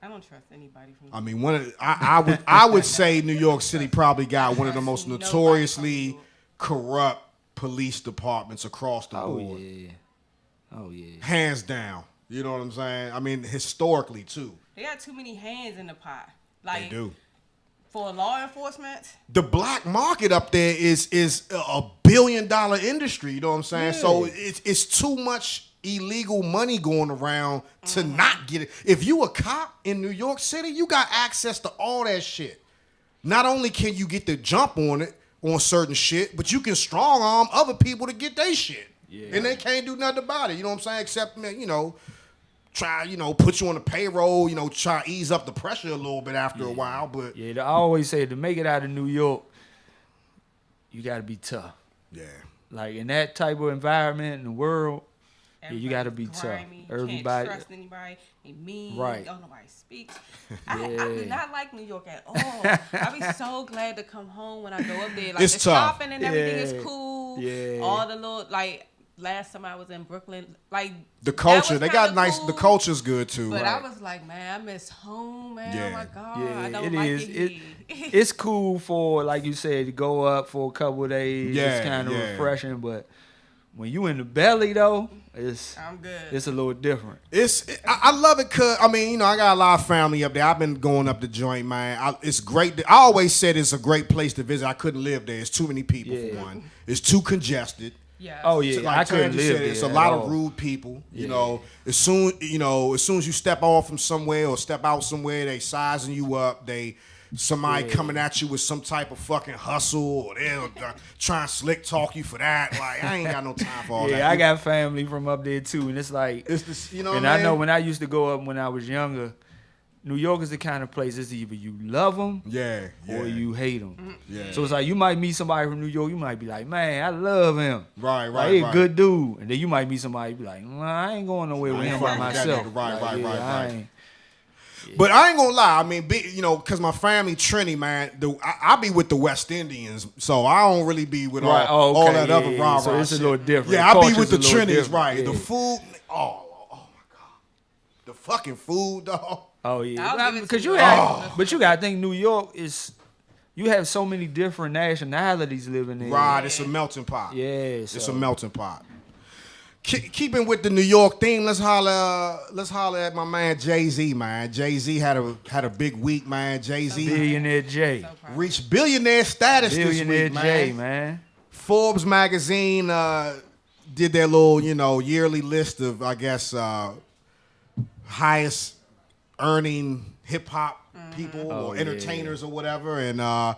I don't trust anybody from. I mean, I would say New York City probably got one of the most notoriously corrupt police departments across the board. Oh yeah. Hands down. You know what I'm saying? I mean, historically too. They got too many hands in the pot. Like, they do. For law enforcement. The black market up there is a $1 billion industry. You know what I'm saying? Yeah. So it's too much illegal money going around to not get it. If you a cop in New York City, you got access to all that shit. Not only can you get the jump on it, on certain shit, but you can strong arm other people to get their shit. Yeah. And they can't do nothing about it. You know what I'm saying? Except, try, put you on the payroll, try to ease up the pressure a little bit after a while. But I always say to make it out of New York, you got to be tough. Yeah. Like in that type of environment in the world, you got to be tough. Everybody. Can't trust anybody. They mean. Right. Don't nobody speaks. I do not like New York at all. I be so glad to come home when I go up there. Like it's the tough. shopping and everything is cool. Yeah. All the little last time I was in Brooklyn, the culture, they got nice. Cool, the culture's good too. But right. I was like, man, I miss home, man. Yeah. Oh my god, yeah, I don't like it. It's cool for, like you said, to go up for a couple of days. Yeah, it's kind of refreshing. But when you in the belly though, I'm good. It's a little different. I love it because I got a lot of family up there. I've been going up the joint, man. It's great. I always said it's a great place to visit. I couldn't live there. It's too many people for one. It's too congested. Yeah. Oh yeah. So, like I couldn't live there. It's a lot of rude people. As soon as you step off from somewhere or step out somewhere, they sizing you up. Somebody coming at you with some type of fucking hustle, or they'll try and slick talk you for that. Like, I ain't got no time for all that. Yeah, I got family from up there too, and it's like, And I know when I used to go up when I was younger, New York is the kind of place it's either you love them, or you hate them. Yeah. So it's like you might meet somebody from New York, you might be like, man, I love him. Right. He's a good dude, and then you might meet somebody be like, I ain't going nowhere with him by myself. Right. But I ain't gonna lie. I mean, because my family Trini, man, I be with the West Indians, so I don't really be with all that other rah-rah So it's shit. a little different. Yeah, I be with the Trinis, right? Yeah. The food, oh my god, the fucking food, dog. Oh yeah, because but you gotta think New York is. You have so many different nationalities living there. Right, it's a melting pot. Yeah, it's a melting pot. Keeping with the New York theme, let's holler at my man Jay-Z, man. Jay-Z had a big week, man. Jay-Z, Billionaire Jay, reached billionaire status this week, man. Billionaire Jay, man. Forbes magazine did their little, yearly list of, I guess, highest earning hip hop people or entertainers or whatever, and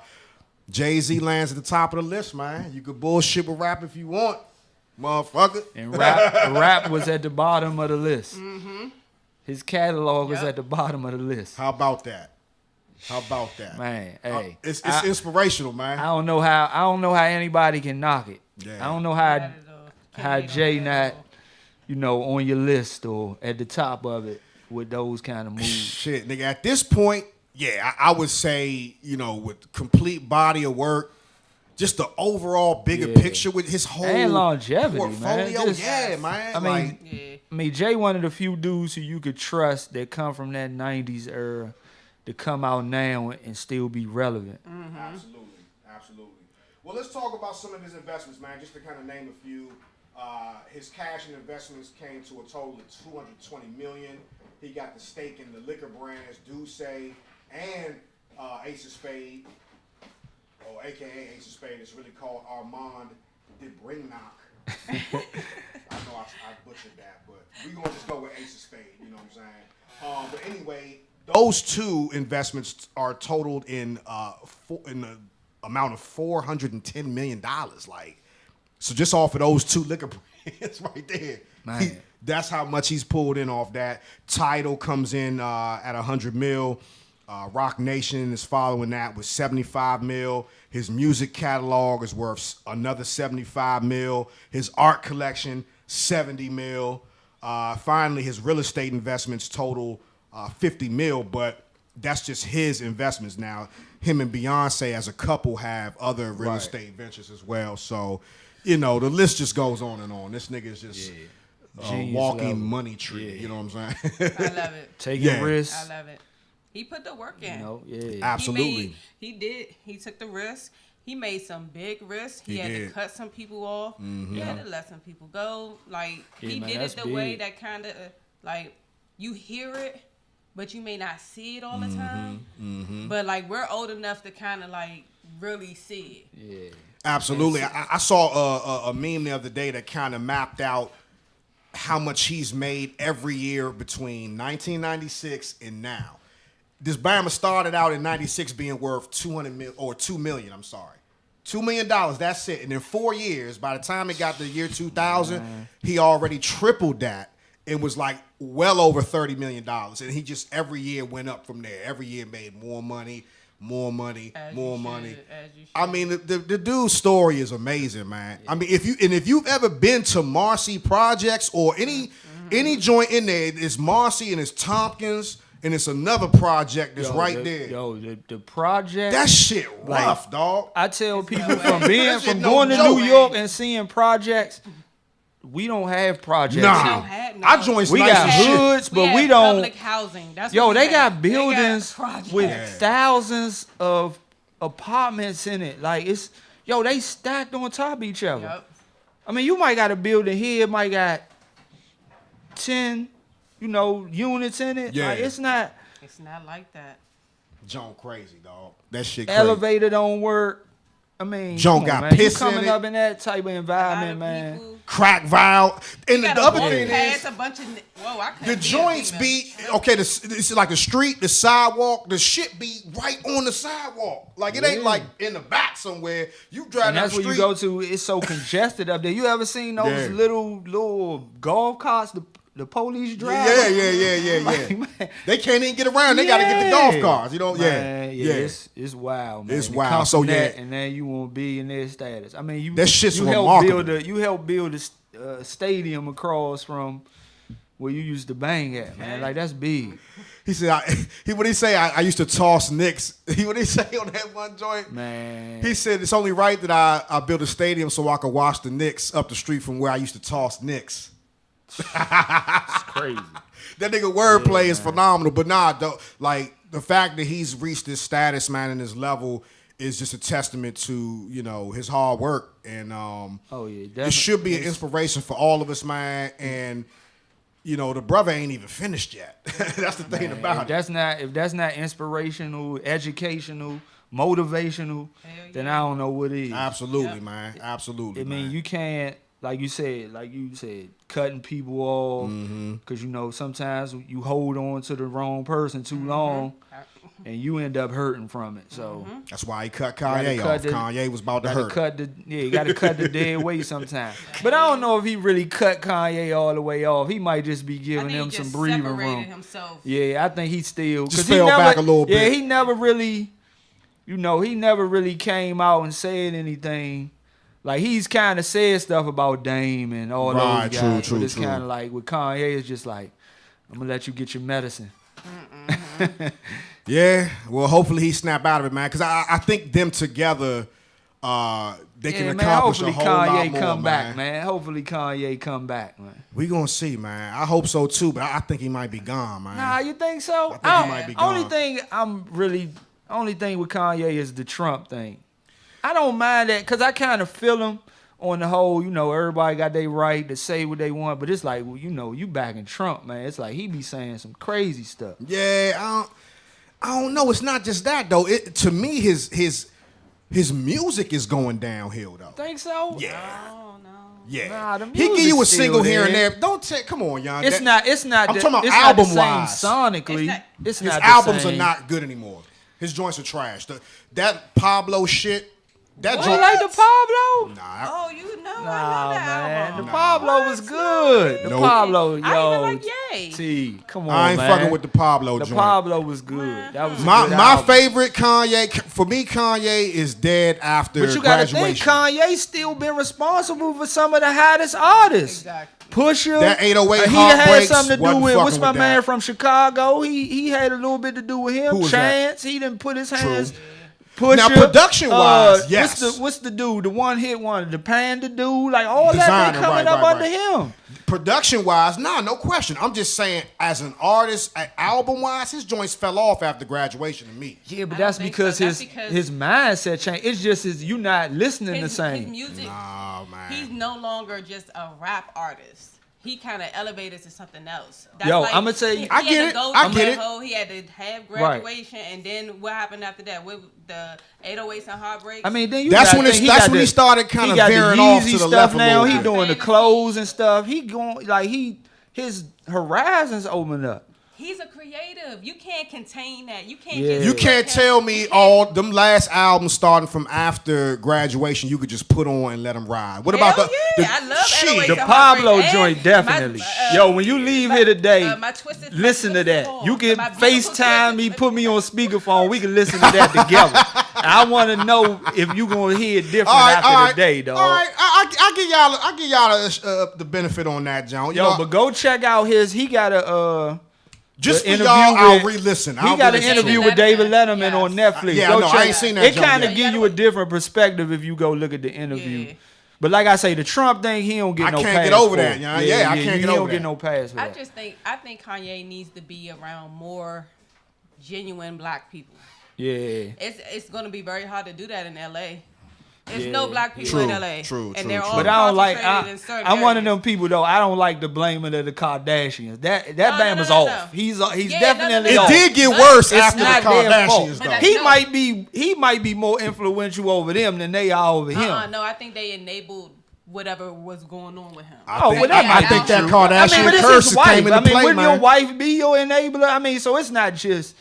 Jay-Z lands at the top of the list, man. You could bullshit with rap if you want. Motherfucker. And rap was at the bottom of the list. Mm-hmm. His catalog was at the bottom of the list. How about that? Man, hey. It's inspirational, man. I don't know how anybody can knock it. Yeah. I don't know how Jay not, on your list or at the top of it with those kind of moves. Shit, nigga, at this point, I would say, with complete body of work, just the overall bigger picture with his whole and longevity, portfolio. Man. I mean, Jay one of the few dudes who you could trust that come from that 90s era to come out now and still be relevant. Mm-hmm. Absolutely. Well, let's talk about some of his investments, man, just to kind of name a few. His cash and investments came to a total of $220 million. He got the stake in the liquor brands Douce and Ace of Spade. Or AKA Ace of Spade, it's really called Armand de Brignac. I know I butchered that, but we're going to just go with Ace of Spade, you know what I'm saying? But anyway, those two investments are totaled in the amount of $410 million. So just off of those two liquor It's right there. Man. That's how much he's pulled in off that. Tidal comes in at 100 mil. Rock Nation is following that with 75 mil. His music catalog is worth another 75 mil. His art collection, 70 mil. Finally, his real estate investments total 50 mil, but that's just his investments now. Him and Beyonce as a couple have other real estate ventures as well. So, the list just goes on and on. This nigga is just a walking level. money tree. Yeah. You know what I'm saying? I love it. Taking risks. I love it. He put the work in. Absolutely. He took the risk. He made some big risks. He had did. to cut some people off. He had to let some people go. Like, he man, did that's it the way big. that kind of, like, you hear it, but you may not see it all the time. But, like, we're old enough to kind of, like, really see it. Yeah. Absolutely. I saw a meme the other day that kind of mapped out how much he's made every year between 1996 and now. This Bama started out in 96 being worth $2 million, I'm sorry. $2 million, that's it. And in 4 years, by the time it got to the year 2000, he already tripled that and was like well over $30 million. And he just every year went up from there. Every year made more money, more money, As more you money. should, as you should. I mean, the dude's story is amazing, man. I mean, if you've ever been to Marcy Projects or any joint in there, it's Marcy and it's Tompkins and it's another project that's there. The project. That shit rough, dog. I tell people That from no going to joke. New York and seeing projects, we don't have projects. Nah. We don't have no- I joined We nice got as shit. hoods, but have we don't. public housing. That's Yo, what we they have. got They got buildings projects. with thousands of apartments in it. Like they stacked on top of each other. Yep. I mean, you might got a building here, might got 10, units in it. Yeah. Like, it's not It's not like that. Joan crazy, dog. That shit crazy. elevator don't work. I mean, Joan come on, got man. piss You in coming it. up in that type of A lot environment, of man. people. Crack vial. And the Gotta other walk thing past is, a bunch of. Whoa, I couldn't the be a joints female. be okay. It's like the street, the sidewalk, the shit be right on the sidewalk. Like it ain't like in the back somewhere. You drive And down that's the where street. you go to. It's so congested up there. You ever seen those Yeah. little golf carts the police drive? Yeah. Like, man. They can't even get around. They got to get the golf Yeah. cars. Man, It's wild, man. It's To wild. come So, from yeah. that, and then you want billionaire status. I mean, That shit's you help remarkable. build a stadium across from where you used to bang at, man. Like that's big, He said, what he say? I used to toss Knicks. What he say on that one joint? man. He said it's only right that I build a stadium so I could watch the Knicks up the street from where I used to toss Knicks. It's crazy. That nigga wordplay is phenomenal. But nah, like the fact that he's reached this status, man, and this level is just a testament to, his hard work. And Oh yeah, it definitely. should be an inspiration for all of us, man. And the brother ain't even finished yet. That's the thing about it. If that's not inspirational, educational, motivational, then I don't know what is. Absolutely, Yep. man. Absolutely. I mean, man. you can't, like you said, cutting people off because sometimes you hold on to the wrong person too long, and you end up hurting from it. So That's why he cut gotta Kanye cut off. the- Kanye was about to hurt. you got to cut the dead weight sometimes. But I don't know if he really cut Kanye all the way off. He might just be I giving think him he some just breathing separated room. himself. Yeah, I think he still Just 'cause he fell never, back a little Yeah, bit. he never really, he never really came out and said anything. Like he's kind of said stuff about Dame and all Right, those guys, true, but it's true. kind of like with Kanye, it's just like I'm gonna let you get your medicine. Yeah, well, hopefully he snap out of it, man. Because I think them together, they can accomplish a hopefully whole lot Kanye more, come man. back, man. Hopefully Kanye come back, man. We gonna see, man. I hope so too, but I think he might be gone, man. Nah, you think so? I think he might be Only gone. thing only thing with Kanye is the Trump thing. I don't mind that because I kind of feel him on the whole. Everybody got their right to say what they want, but it's like, well, you backing Trump, man. It's like he be saying some crazy stuff. Yeah, I don't know. It's not just that though. To me, his music is going downhill though. Think so? Yeah. Oh no. Yeah, Nah, the he give you a music's single still here and there. there. Don't take. Come on, y'all. It's not. I'm talking about it's not the album-wise. same sonically. It's His not the albums same. are not good anymore. His joints are trash. That Pablo shit. That You joint. like the Pablo? Nah, Oh, you know, I Nah, love that man. album. The Pablo Pablo was good. The Nope. Pablo, I yo. even like Ye. T, come on, I ain't man. fucking with the Pablo The joint. Pablo was good. That was a My good my album. favorite Kanye, for me, Kanye is dead after But you gotta think, graduation. Kanye still been responsible for some of the hottest artists. Exactly. Pusha, That 808 he had Heartbreaks something to do wasn't with fucking what's my with man that. from Chicago. He had a little bit to do with him. Who was that? Chance, he didn't put his hands. True. Pusha, Now, production-wise, yes. What's the dude? The one hit one, the Panda dude, like all that Designer, they coming right, up right, under him. Production wise, no question. I'm just saying, as an artist, album wise, his joints fell off after graduation to me. Yeah, but I that's don't think because so. That's his because his mindset changed. It's just you not listening the His same. music, Oh man. he's no longer just a rap artist. He kind of elevated to something else. Yo, I'ma tell you- I get it. I get it. He had to have graduation, and then what happened after that? With the 808s and Heartbreaks. I mean, then you That's gotta when think that's got when he started kind he of got the veering off Yeezy to the stuff left a now. little He bit. doing the clothes and stuff. He going like his horizons open up. He's a creative. You can't contain that. You can't Yeah. just. You can't tell me all them last albums starting from after graduation you could just put on and let them ride. What about Hell the yeah. I love shit? 808s The and Pablo Heartbreaks. joint, And definitely. my, Yo, when you leave here today, my Twisted- listen to that. Soul. You can My beautiful FaceTime me, Twisted- put me on speakerphone. We can listen to that together. And I want to know if you gonna hear it different after the day, dog. All right, I give y'all the benefit on that, John. Yo, but go check out he got a just the for y'all, I'll with- re-listen. He got an interview with David Letterman Yes. on Netflix. Yeah, Go no, I check ain't seen that It junk kind of yet. give you a different perspective if you go look at the interview. Yeah. But like I say, the Trump thing, he don't get I no can't pass get over for that, it. yeah. Yeah, I can't get he over don't that. get no pass for I that. just think Kanye needs to be around more genuine black people. Yeah. It's going to be very hard to do that in LA. There's Yeah. no black people True, in LA. true, and true, they're true. all But I don't like. concentrated in certain I'm one of areas. them people though. I don't like the blaming of the Kardashians. That No, Bama's no, no, off. no. He's Yeah, definitely no, off. It did get But worse it's after the not their fault. Kardashians, But though. that- He No. might be more influential over them than they are over him. No, I think they enabled whatever was going on with him. Oh, well, that Yeah, might I think be that true. Kardashian but it's curse his wife. came into play, wouldn't man. your wife be your enabler? I mean, so it's not just.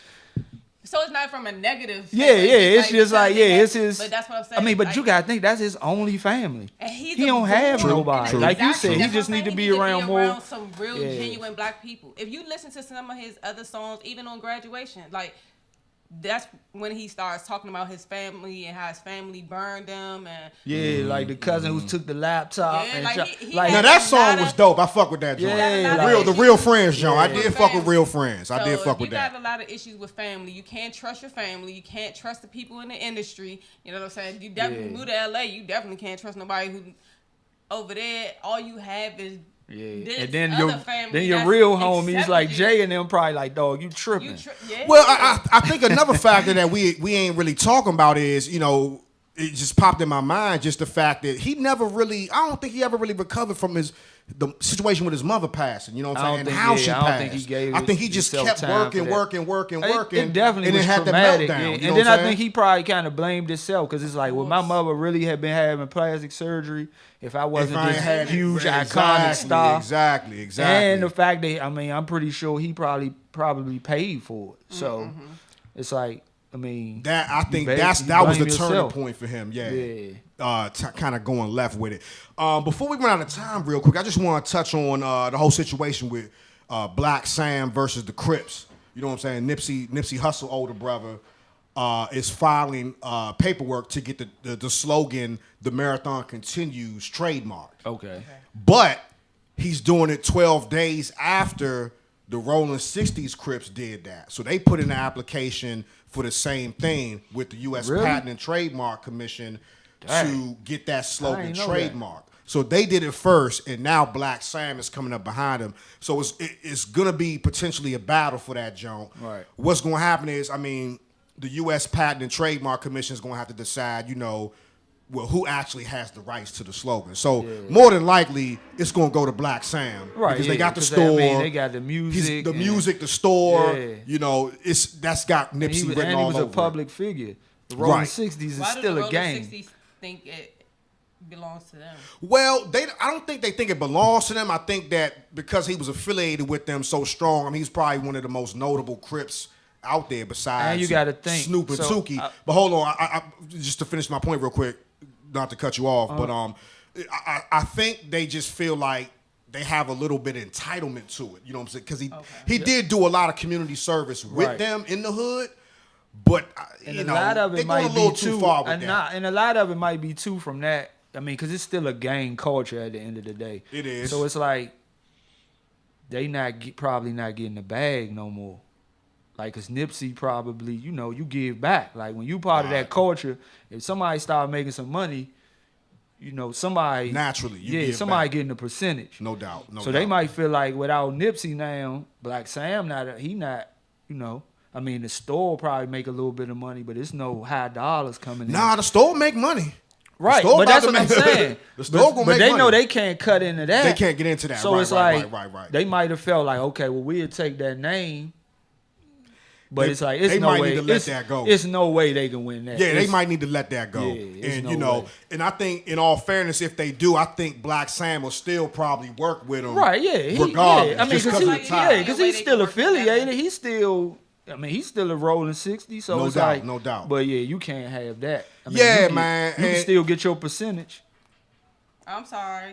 So it's not from a negative. Yeah, standpoint. it's just like, yeah, it's his. But that's what I'm saying. I mean, but Like, you gotta think that's his only family. and he's He a don't have born- nobody. True. Like you Exactly. said, he That's just what I'm need to saying. be He need around more. some real Yeah. genuine black people. If you listen to some of his other songs, even on Graduation, like that's when he starts talking about his family and how his family burned them and Yeah, like the cousin who took the laptop Yeah, and like, shot- he like Now had that a song lot was of- dope. I fuck with that joint. Yeah, the like- real Friends joint. I Yeah. did fuck with Real Friends. I did So fuck if with you that. got a lot of issues with family. You can't trust your family. You can't trust the people in the industry. You know what I'm saying? You definitely Yeah. move to LA. You definitely can't trust nobody who over there. All you have is yeah, this and then other your family your that's real homies accepted like you. Jay and them probably like, dog, you tripping. Yeah. Well, I think another factor that we ain't really talking about is, you know, it just popped in my mind, just the fact that he never really, I don't think he ever really recovered from the situation with his mother passing, you know what I'm saying, and how she I passed. don't think he gave I think he just himself kept time for working, that. It definitely and was then had traumatic. that meltdown. Yeah. You And know then what I I'm think saying? he probably kind of blamed himself because it's like, well, my mother really had been having plastic surgery. If I wasn't If I this ain't had it, huge exactly, iconic star, Exactly. and the fact that I'm pretty sure he probably paid for it. So it's like, I mean, That I think you that was the blame turning yourself. point for him. Yeah. Yeah. Kind of going left with it. Before we run out of time, real quick, I just want to touch on the whole situation with Black Sam versus the Crips. You know what I'm saying? Nipsey Hussle, older brother, is filing paperwork to get the slogan "The Marathon Continues" trademarked. okay. But he's doing it 12 days after the Rolling 60s Crips did that. So they put in an application for the same thing with the U.S. Really? Patent and Trademark Commission to Dang. get that slogan didn't know trademarked. So they did it first, and now Black Sam is coming up behind him. So it's going to be potentially a battle for that, Joan. Right. What's going to happen is, I mean, the U.S. Patent and Trademark Commission is going to have to decide, you know, well, who actually has the rights to the slogan. So more than likely, it's going to go to Black Sam. Right, Because they got the 'cause store. they got the music. The and- music, the store. Yeah. You know, that's got And Nipsey written he all was over a it. public figure. The Rolling Right. 60s is Why do still the a Rolling game. 60s think it belongs to them? Well, I don't think they think it belongs to them. I think that because he was affiliated with them so strong, I mean, he's probably one of the most notable Crips out there besides And you gotta think, Snoop and so, Tuki. But hold on, I just to finish my point real quick, not to cut you off, but I think they just feel like they have a little bit of entitlement to it. You know what I'm saying? Because he did do a lot of community service with them in the hood, but you know, lot of it they might going a little be too far with that. And a lot of it might be too from that. I mean, because it's still a gang culture at the end of the day. It is. So it's like they probably not getting the bag no more. Like, cause Nipsey probably, you know, you give back. Like when you part of that culture, if somebody start making some money, you know, somebody naturally, somebody back. getting a percentage. No doubt. So they might feel like without Nipsey now, Black Sam he not, you know. I mean, the store probably make a little bit of money, but it's no high dollars coming in. Nah, the store make money. Right, but that's what I'm saying. The store gonna make money. But they know they can't cut into that. They can't get into that. So right, it's right, like right. They might have felt like, okay, well, we'll take that name. But it's like it's they no might way. need to let that go. It's no way they can win that. Yeah, they might need to let that go. Yeah, and no you know, way. and I think in all fairness, if they do, I think Black Sam will still probably work with them. Right? Yeah. Regardless, I mean, just 'cause of the time. because he's still affiliated. He's still. I mean, he's still a rolling 60. So No it's doubt, like, no doubt. But yeah, you can't have that. I mean, Yeah, you can, man, You can and- still get your percentage. I'm sorry.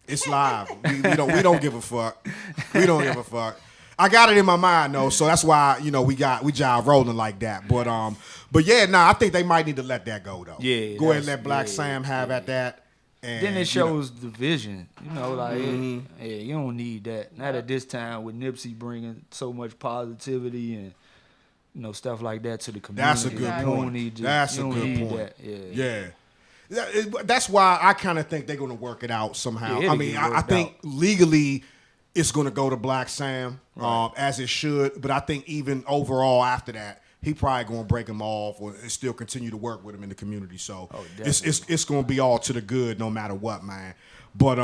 It's live. We don't give a fuck. We don't give a fuck. I got it in my mind though, so that's why we jive rolling like that. But yeah, I think they might need to let that go though. Yeah, go ahead and let Black Sam have at that. And, Then it shows division. You know, like yeah, you don't need that. Not at this time with Nipsey bringing so much positivity and stuff like that to the community. That's a good You point. don't need That's a you don't good need point. That. Yeah. That's why I kind of think they're going to work it out somehow. Yeah, I mean, I think legally it's going to go to Black Sam, as it should. But I think even overall after that, he probably going to break him off or still continue to work with him in the community. So it's going to be all to the good no matter what, man. But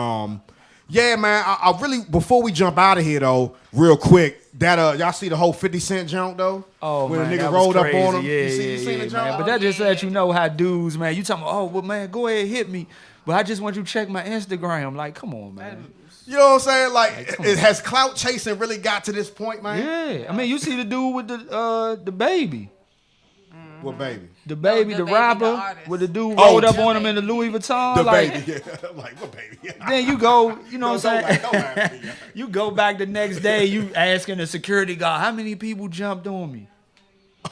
yeah, man, I really, before we jump out of here though, real quick, that y'all see the whole 50 Cent junk though? Oh, when man, a nigga that rolled was up crazy. on him. Yeah, you seen the junk? man. But that just let you know how dudes, man. You talking about, oh, well, man, go ahead, hit me. But I just want you to check my Instagram. Like, come on, man. You know what I'm saying? Like it has clout chasing really got to this point, man? Yeah. I mean, you see the dude with the baby. What baby? The baby, the the baby, rapper, the artist. with the dude rolled up on him in the baby. Louis Vuitton. The like, baby, yeah. Like, what baby? Yeah. Then you go, you know what I'm saying? Don't laugh at me, yeah. You go back the next day, you asking the security guard, how many people jumped on me?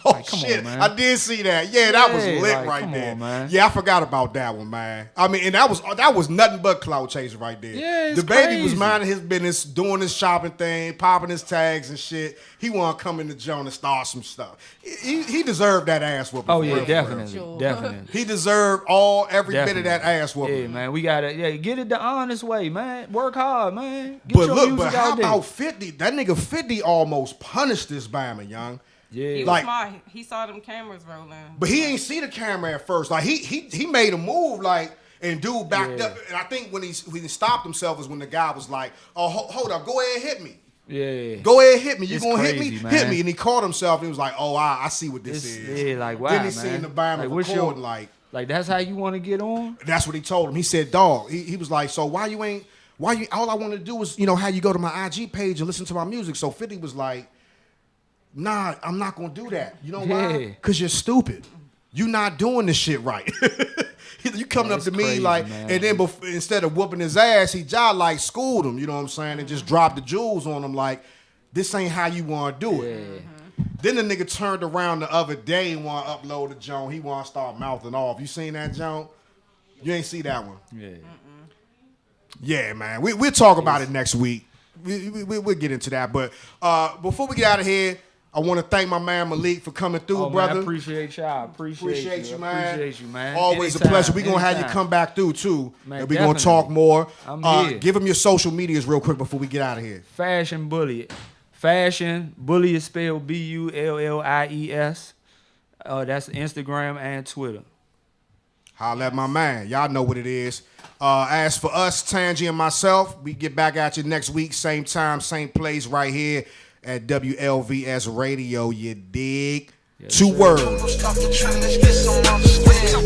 Oh, Like, come shit. on, man. I did see that. Yeah, that was Yeah, lit like, right come there. on, man. Yeah, I forgot about that one, man. I mean, and that was nothing but clout chasing right there. Yeah, it's the baby was crazy. minding his business, doing his shopping thing, popping his tags and shit. He want to come in the joint and start some stuff. He deserved that ass whooping. Oh, for yeah, real, for definitely. Sure. Definitely. He deserved every bit of that ass whooping. Yeah, man, we gotta get it the honest way, man. Work hard, man. Get But your look, music how out there. about 50? That nigga 50 almost punished this Bama, young. Yeah, He was Like- smart. He saw them cameras rolling. But he ain't see the camera at first. Like he made a move, like, and dude backed Yeah. up. And I think when he stopped himself was when the guy was like, "Oh, hold up, go ahead and hit me. yeah. Go ahead and hit me. You It's gonna hit crazy, me? man. Hit me." And he caught himself. And he was like, "Oh, I see what this is." Yeah, like wow, Then he man. seen the Bama Like, what's recording. Like Like that's how you want to get on? that's what he told him. He said, "Dog." He was like, "So why you? All I want to do is how you go to my IG page and listen to my music." So 50 was like, "Nah, I'm not gonna do that. You know why? Yeah. Because you're stupid. You not doing this shit right." You coming up That's to me crazy, like, man. and then instead of whooping his ass, he like schooled him. You know what I'm saying? And just dropped the jewels on him. Like, this ain't how you want to do it. Yeah. Then the nigga turned around the other day and want to upload the joint. He want to start mouthing off. You seen that joint? You ain't see that one. Yeah. Yeah, man. We'll talk about it next week. We'll get into that. But before we get out of here, I want to thank my man Malik for coming through, brother. Man, I appreciate y'all. Appreciate you, man. Appreciate you, man. Always Anytime, a pleasure. We're going to have you anytime. come back through, too. Man, and we're going to definitely. talk more. I'm here. Give them your social medias real quick before we get out of here. Fashion Bully. Fashion Bully is spelled Bullies. That's Instagram and Twitter. Holla at my man. Y'all know what it is. As for us, Tangi and myself, we get back at you next week, same time, same place, right here at WLVS Radio. You dig? Yes, 2 sir. words. Stop the trend, let's get some understanding.